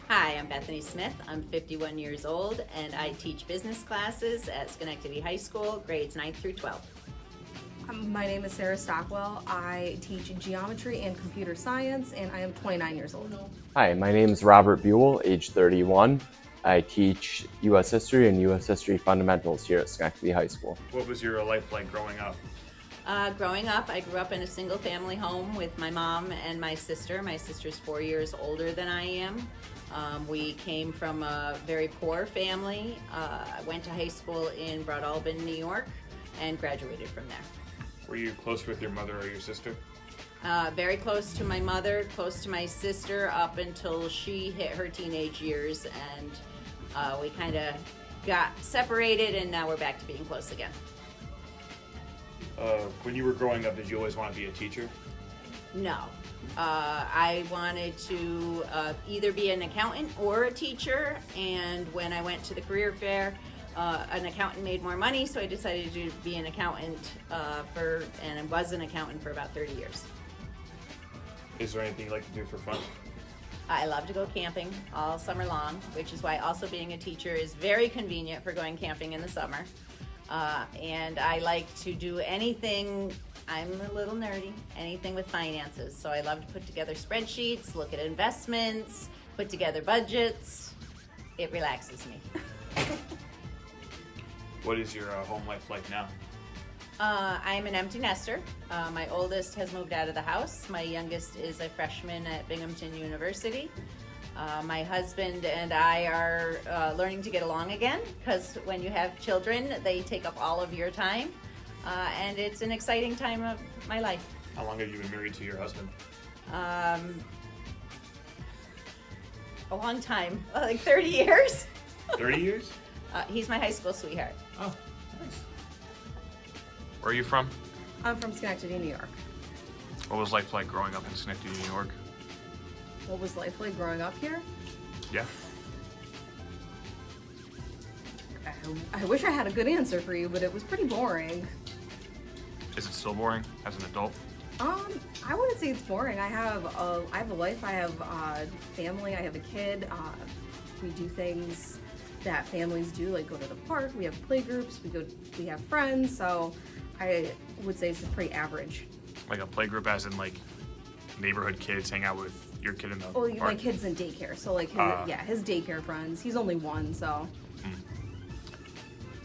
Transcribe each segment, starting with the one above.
Hi, I'm Bethany Smith. I'm 51 years old and I teach business classes at Schenectady High School, grades 9th through 12th. My name is Sarah Stockwell. I teach geometry and computer science, and I am 29 years old. Hi, my name is Robert Buell, age 31. I teach U.S. History and U.S. History Fundamentals here at Schenectady High School. What was your life like growing up? Growing up, I grew up in a single family home with my mom and my sister. My sister's 4 years older than I am. We came from a very poor family. I went to high school in Broad-Albin, New York, and graduated from there. Were you close with your mother or your sister? Very close to my mother, close to my sister up until she hit her teenage years, and we kind of got separated, and now we're back to being close again. When you were growing up, did you always want to be a teacher? No. I wanted to either be an accountant or a teacher, and when I went to the career fair, an accountant made more money, so I decided to be an accountant and I was an accountant for about 30 years. Is there anything you like to do for fun? I love to go camping all summer long, which is why also being a teacher is very convenient for going camping in the summer. And I like to do anything, I'm a little nerdy, anything with finances. So I love to put together spreadsheets, look at investments, put together budgets. It relaxes me. What is your home life like now? I'm an empty nester. My oldest has moved out of the house. My youngest is a freshman at Binghamton University. My husband and I are learning to get along again, because when you have children, they take up all of your time. And it's an exciting time of my life. How long have you been married to your husband? A long time, like 30 years. 30 years? He's my high school sweetheart. Oh, nice. Where are you from? I'm from Schenectady, New York. What was life like growing up in Schenectady, New York? What was life like growing up here? Yeah. I wish I had a good answer for you, but it was pretty boring. Is it still boring as an adult? I wouldn't say it's boring. I have a life. I have a family. I have a kid. We do things that families do, like go to the park. We have play groups. We have friends. So I would say it's just pretty average. Like a play group as in like neighborhood kids hang out with your kid in the Oh, park? my kid's in daycare. So like his daycare friends. He's only one, so.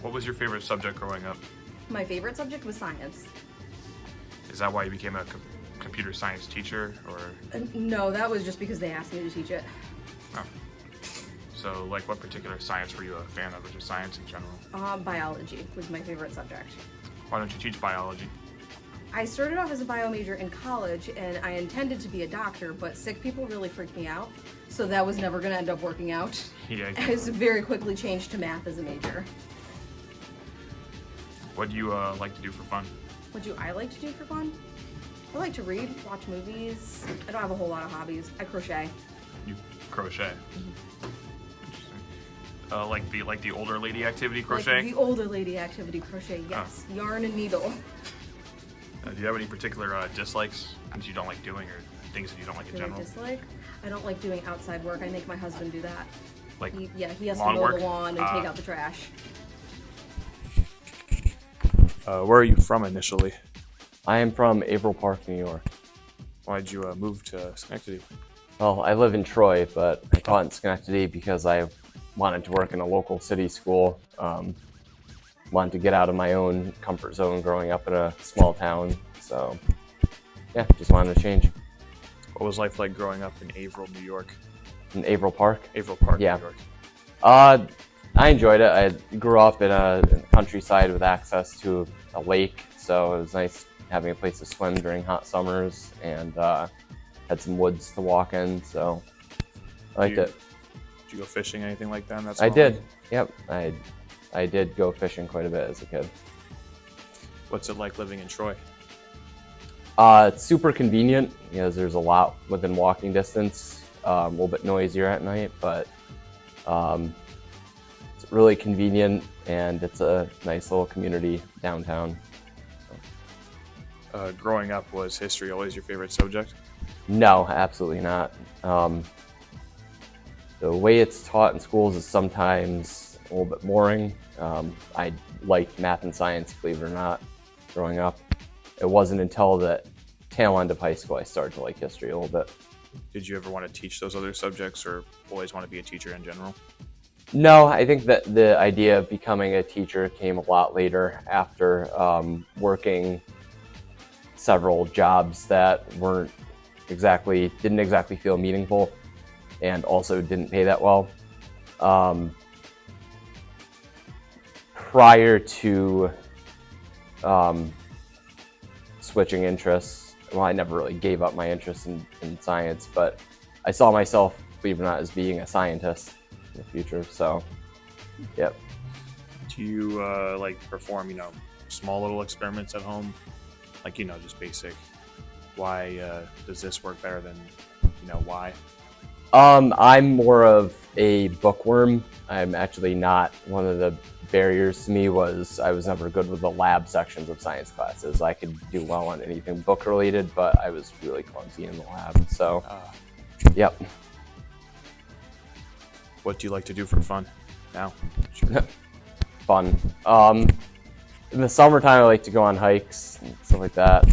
What was your favorite subject growing up? My favorite subject was science. Is that why you became a computer science teacher, or? No, that was just because they asked me to teach it. Oh. So, like, what particular science were you a fan of, or just science in general? Biology was my favorite subject. Why don't you teach biology? I started off as a bio major in college, and I intended to be a doctor, but sick people really freaked me out, so that was never going to end up working out. Yeah. I very quickly changed to math as a major. What do you like to do for fun? What do I like to do for fun? I like to read, watch movies. I don't have a whole lot of hobbies. I crochet. You crochet. Interesting. Like the older lady activity, crochet? Like the older lady activity, crochet, yes. Yarn and needle. Do you have any particular dislikes, things you don't like doing, or things that you don't like in Do I general? dislike? I don't like doing outside work. I make my husband do that. Like He has to lawn mow work? the lawn and take out the trash. Where are you from initially? I am from Averill Park, New York. Why'd you move to Schenectady? Well, I live in Troy, but I taught in Schenectady because I wanted to work in a local city school. Wanted to get out of my own comfort zone growing up in a small town. So, yeah, just wanted to change. What was life like growing up in Averill, New York? In Averill Park? Averill Park, Yeah. New York. I enjoyed it. I grew up in a countryside with access to a lake, so it was nice having a place to swim during hot summers, and had some woods to walk in, so I liked it. Did you go fishing, anything like that? I did. Yep, I did go fishing quite a bit as a kid. What's it like living in Troy? It's super convenient because there's a lot within walking distance. A little bit noisier at night, but it's really convenient, and it's a nice little community downtown. Growing up, was history always your favorite subject? No, absolutely not. The way it's taught in schools is sometimes a little bit boring. I liked math and science, believe it or not, growing up. It wasn't until the tail end of high school I started to like history a little bit. Did you ever want to teach those other subjects, or always want to be a teacher in general? No, I think that the idea of becoming a teacher came a lot later after working several jobs that didn't exactly feel meaningful and also didn't pay that well. Prior to switching interests, well, I never really gave up my interest in science, but I saw myself, believe it or not, as being a scientist in the future. So, yep. Do you like perform, small little experiments at home? Like, just basic. Why does this work better than, why? I'm more of a bookworm. I'm actually not. One of the barriers to me was I was never good with the lab sections of science classes. I could do well on anything book related, but I was really clumsy in the lab. So, yep. What do you like to do for fun now? Fun. In the summertime, I like to go on hikes and stuff like that.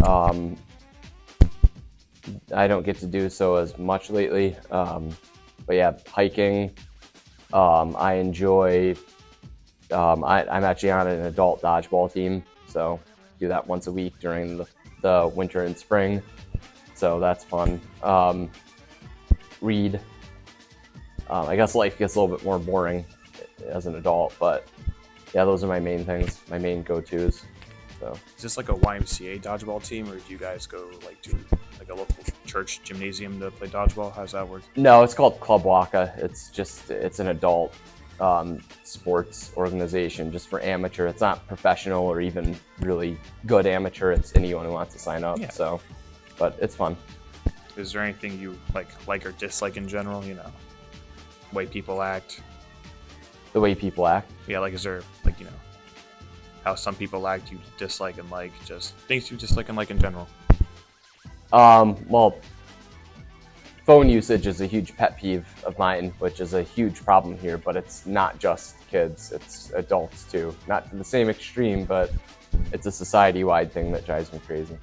I don't get to do so as much lately. But yeah, hiking. I enjoy. I'm actually on an adult dodgeball team, so do that once a week during the winter and spring. So that's fun. Read. I guess life gets a little bit more boring as an adult, but yeah, those are my main things, my main go-tos. So is this like a YMCA dodgeball team, or do you guys go to like a local church gymnasium to play dodgeball? How's that work? No, it's called Club Waka. It's an adult sports organization just for amateur. It's not professional or even really good amateur. It's anyone who wants to sign up. Yeah. So, but it's fun. Is there anything you like or dislike in general? Way people act. The way people act. Yeah, is there how some people act you dislike and like, just things you dislike and like in general? Well, phone usage is a huge pet peeve of mine, which is a huge problem here, but it's not just kids, it's adults too. Not to the same extreme, but it's a society-wide thing that drives me crazy.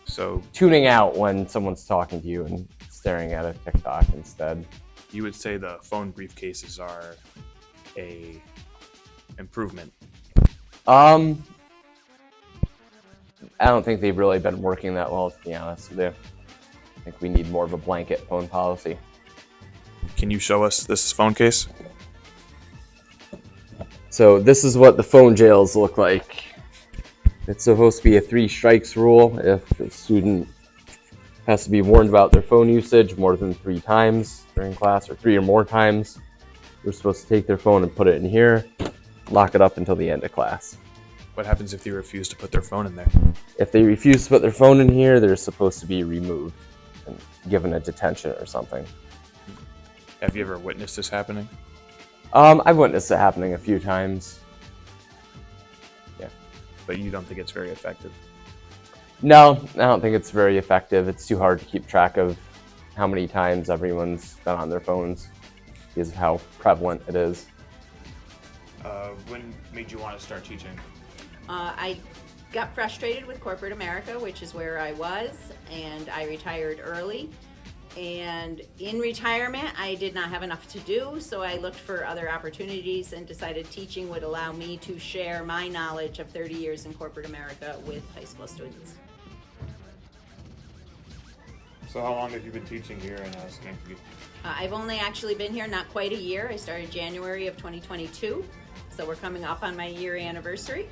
So tuning out when someone's talking to you and staring at a TikTok instead. You would say the phone briefcases are a improvement? I don't think they've really been working that well, to be honest with you. I think we need more of a blanket phone policy. Can you show us this phone case? So this is what the phone jails look like. It's supposed to be a 3 strikes rule. If a student has to be warned about their phone usage more than 3 times during class, or 3 or more times, we're supposed to take their phone and put it in here, lock it up until the end of class. What happens if they refuse to put their phone in there? If they refuse to put their phone in here, they're supposed to be removed and given a detention or something. Have you ever witnessed this happening? I've witnessed it happening a few times. Yeah. But you don't think it's very effective? No, I don't think it's very effective. It's too hard to keep track of how many times everyone's been on their phones because of how prevalent it is. When made you want to start teaching? I got frustrated with corporate America, which is where I was, and I retired early. And in retirement, I did not have enough to do, so I looked for other opportunities and decided teaching would allow me to share my knowledge of 30 years in corporate America with high school students. So how long have you been teaching here in Schenectady? I've only actually been here not quite a year. I started January of 2022, so we're coming up on my year anniversary.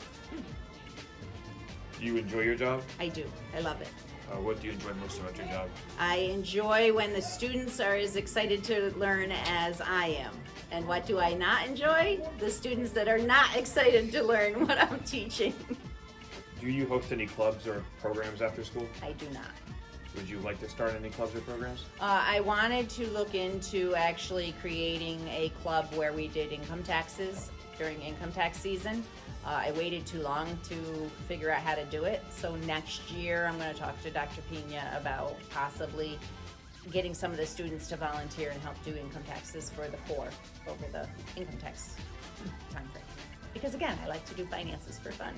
Do you enjoy your job? I do. I love it. What do you enjoy most about your job? I enjoy when the students are as excited to learn as I am. And what do I not enjoy? The students that are not excited to learn what I'm teaching. Do you host any clubs or programs after school? I do not. Would you like to start any clubs or programs? I wanted to look into actually creating a club where we did income taxes during income tax season. I waited too long to figure out how to do it. So next year I'm going to talk to Dr. Pena about possibly getting some of the students to volunteer and help do income taxes for the poor over the income tax time frame. Because again, I like to do finances for fun.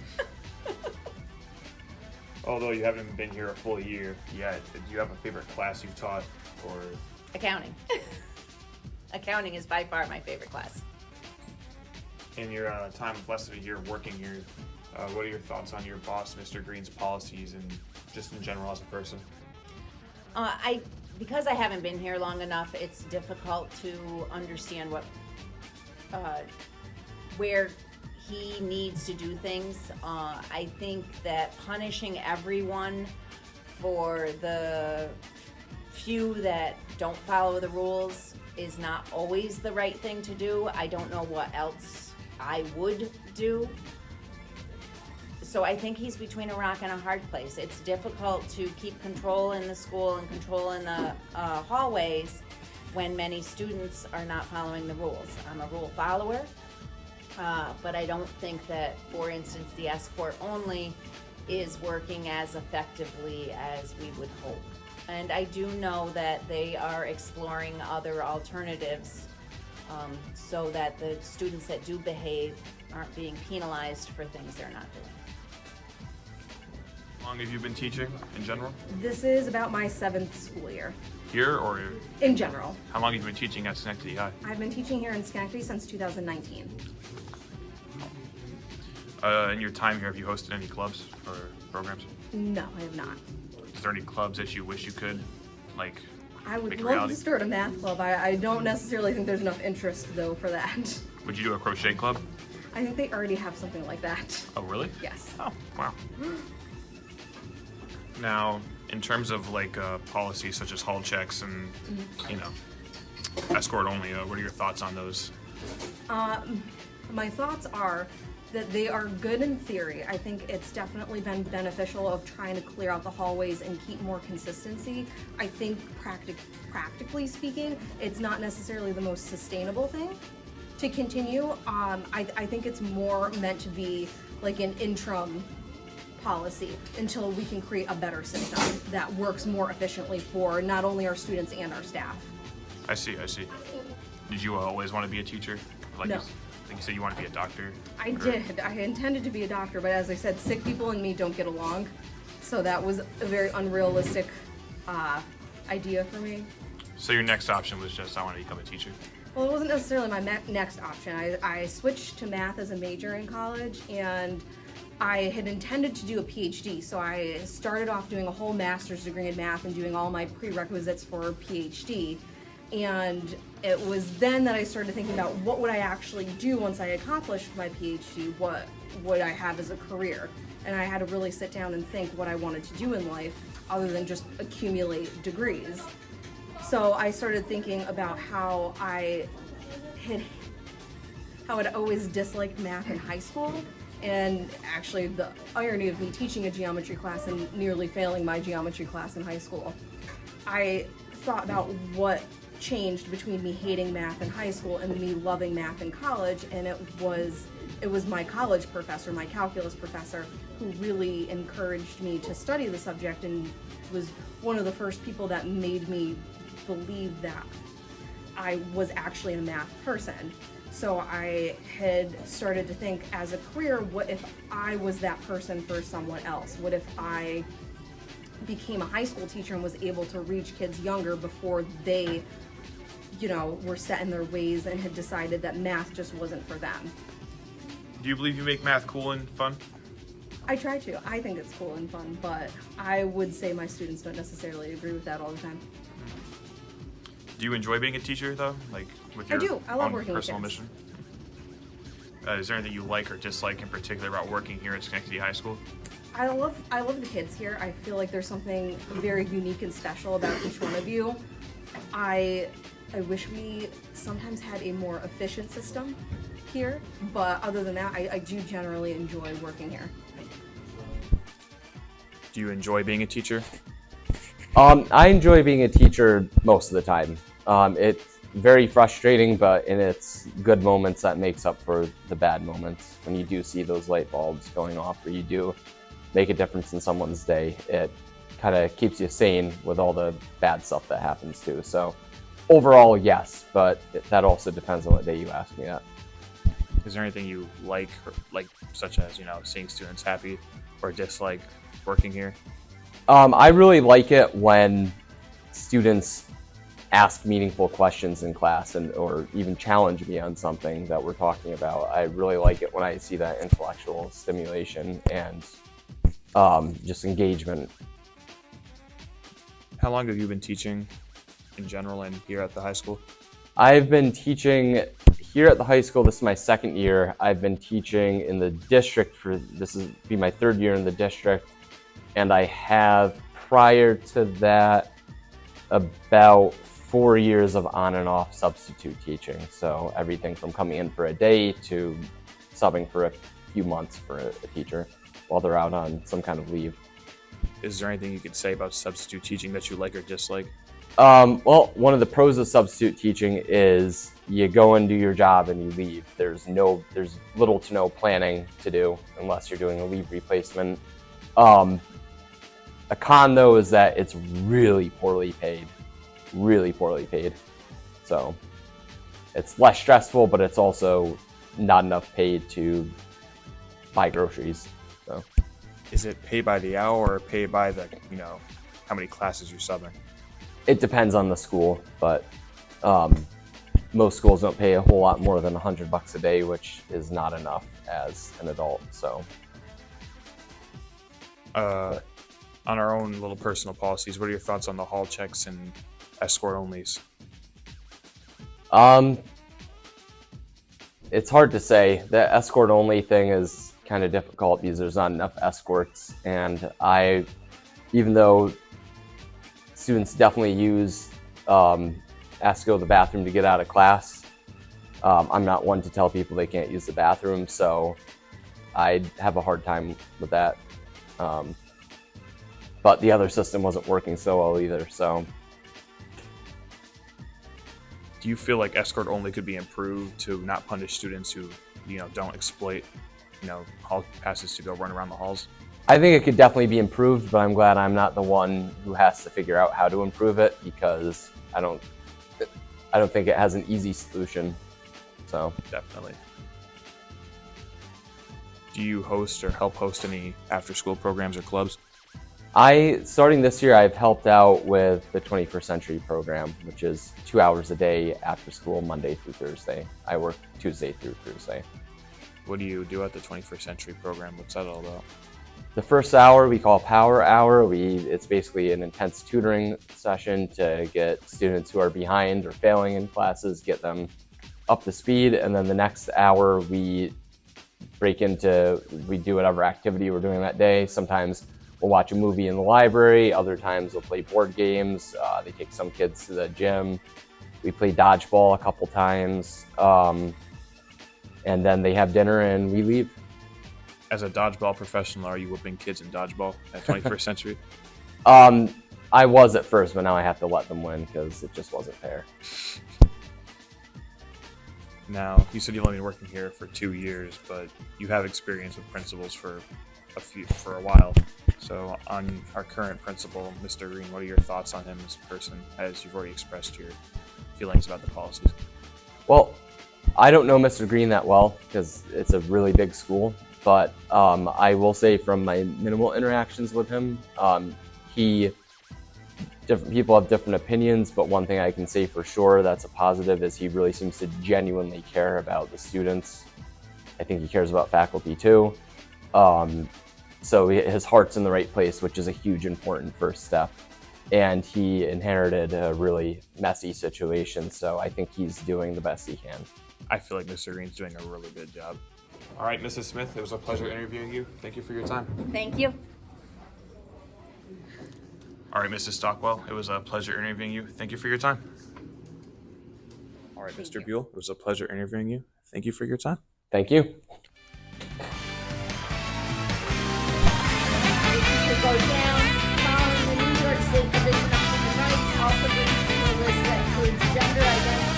Although you haven't been here a full year yet, do you have a favorite class you've taught, or? Accounting. Accounting is by far my favorite class. In your time less of a year working here, what are your thoughts on your boss, Mr. Green's policies, and just in general as a person? Because I haven't been here long enough, it's difficult to understand where he needs to do things. I think that punishing everyone for the few that don't follow the rules is not always the right thing to do. I don't know what else I would do. So I think he's between a rock and a hard place. It's difficult to keep control in the school and control in the hallways when many students are not following the rules. I'm a rule follower, but I don't think that, for instance, the escort only is working as effectively as we would hope. And I do know that they are exploring other alternatives so that the students that do behave aren't being penalized for things they're not doing. How long have you been teaching in general? This is about my 7th school year. Here, or In general. how long have you been teaching at Schenectady High? I've been teaching here in Schenectady since 2019. In your time here, have you hosted any clubs or programs? No, I have not. Is there any clubs that you wish you could, like, I would make a love reality? to start a math club. I don't necessarily think there's enough interest, though, for that. Would you do a crochet club? I think they already have something like that. Oh, really? Yes. Oh, wow. Now, in terms of like policies such as hall checks and escort only, what are your thoughts on those? My thoughts are that they are good in theory. I think it's definitely been beneficial of trying to clear out the hallways and keep more consistency. I think practically speaking, it's not necessarily the most sustainable thing to continue. I think it's more meant to be like an interim policy until we can create a better system that works more efficiently for not only our students and our staff. I see. Did you always want to be a teacher? Like No. You said you want to be a doctor? I did. I intended to be a doctor, but as I said, sick people and me don't get along. So that was a very unrealistic idea for me. So your next option was just, I want to become a teacher? Well, it wasn't necessarily my next option. I switched to math as a major in college, and I had intended to do a PhD. So I started off doing a whole master's degree in math and doing all my prerequisites for a PhD. And it was then that I started thinking about what would I actually do once I accomplished my PhD, what would I have as a career? And I had to really sit down and think what I wanted to do in life other than just accumulate degrees. So I started thinking about how I had always disliked math in high school, and actually the irony of me teaching a geometry class and nearly failing my geometry class in high school. I thought about what changed between me hating math in high school and me loving math in college, and it was my college professor, my calculus professor, who really encouraged me to study the subject and was one of the first people that made me believe that I was actually a math person. So I had started to think, as a career, what if I was that person for someone else? What if I became a high school teacher and was able to reach kids younger before they, were set in their ways and had decided that math just wasn't for them? Do you believe you make math cool and fun? I try to. I think it's cool and fun, but I would say my students don't necessarily agree with that all the time. Do you enjoy being a teacher, though? Like, with your I do. I love own working with personal kids. mission? Is there anything you like or dislike in particular about working here at Schenectady High School? I love the kids here. I feel like there's something very unique and special about each one of you. I wish we sometimes had a more efficient system here, but other than that, I do generally enjoy working here. Do you enjoy being a teacher? I enjoy being a teacher most of the time. It's very frustrating, but in its good moments, that makes up for the bad moments. When you do see those light bulbs going off, or you do make a difference in someone's day, it kind of keeps you sane with all the bad stuff that happens too. So overall, yes, but that also depends on what day you ask me that. Is there anything you like, such as seeing students happy, or dislike working here? I really like it when students ask meaningful questions in class or even challenge me on something that we're talking about. I really like it when I see that intellectual stimulation and just engagement. How long have you been teaching in general and here at the high school? I've been teaching here at the high school. This is my second year. I've been teaching in the district this is be my third year in the district, and I have prior to that about 4 years of on and off substitute teaching. So everything from coming in for a day to subbing for a few months for a teacher while they're out on some kind of leave. Is there anything you could say about substitute teaching that you like or dislike? Well, one of the pros of substitute teaching is you go and do your job and you leave. There's little to no planning to do unless you're doing a leave replacement. A con though is that it's really poorly paid. So it's less stressful, but it's also not enough paid to buy groceries. So Is it pay by the hour or pay by the, how many classes you're subbing? it depends on the school, but most schools don't pay a whole lot more than $100 a day, which is not enough as an adult. So On our own little personal policies, what are your thoughts on the hall checks and escort onlys? It's hard to say. The escort only thing is kind of difficult because there's not enough escorts, and even though students definitely use ask to go to the bathroom to get out of class, I'm not one to tell people they can't use the bathroom, so I have a hard time with that. But the other system wasn't working so well either. So Do you feel like escort only could be improved to not punish students who, don't exploit, hall passes to go run around the halls? I think it could definitely be improved, but I'm glad I'm not the one who has to figure out how to improve it, because I don't think it has an easy solution. So Definitely. Do you host or help host any after-school programs or clubs? starting this year, I've helped out with the 21st Century program, which is 2 hours a day after school, Monday through Thursday. I work Tuesday through Thursday. What do you do at the 21st Century program? What's that all about? The first hour we call Power Hour. It's basically an intense tutoring session to get students who are behind or failing in classes, get them up to speed. And then the next hour we do whatever activity we're doing that day. Sometimes we'll watch a movie in the library. Other times we'll play board games. They take some kids to the gym. We play dodgeball a couple times. And then they have dinner and we leave. As a dodgeball professional, are you whipping kids in dodgeball at 21st Century? I was at first, but now I have to let them win because it just wasn't fair. Now, you said you've only been working here for 2 years, but you have experience with principals for a while. So on our current principal, Mr. Green, what are your thoughts on him as a person, as you've already expressed your feelings about the policies? Well, I don't know Mr. Green that well because it's a really big school, but I will say from my minimal interactions with him, different people have different opinions, but one thing I can say for sure that's a positive is he really seems to genuinely care about the students. I think he cares about faculty too. So his heart's in the right place, which is a huge important first step. And he inherited a really messy situation, so I think he's doing the best he can. I feel like Mr. Green's doing a really good job. All right, Mrs. Smith, it was a pleasure interviewing you. Thank you for your time. Thank you. All right, Mrs. Stockwell, it was a pleasure interviewing you. Thank you for your time. All right, Mr. Buell, it was a pleasure interviewing you. Thank you for your time. Thank you. To go down, following the New York State Division of Human Rights, also brings to a list that includes gender identity.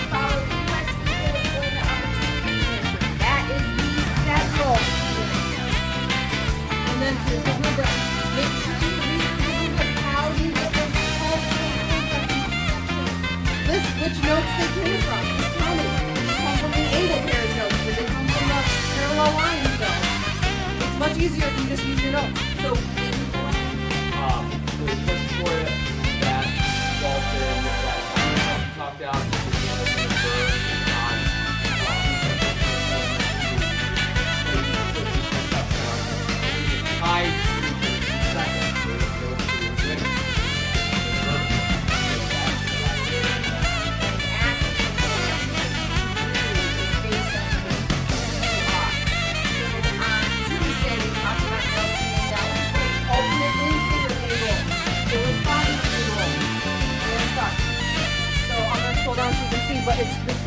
Follow U.S. Equal Employment Opportunity Commission. That is the federal. And then here's the rubric. Make sure you read easier if you just use your notes. So So we push for it, that Walton, that talk down, high Scroll down so you can see, but it's this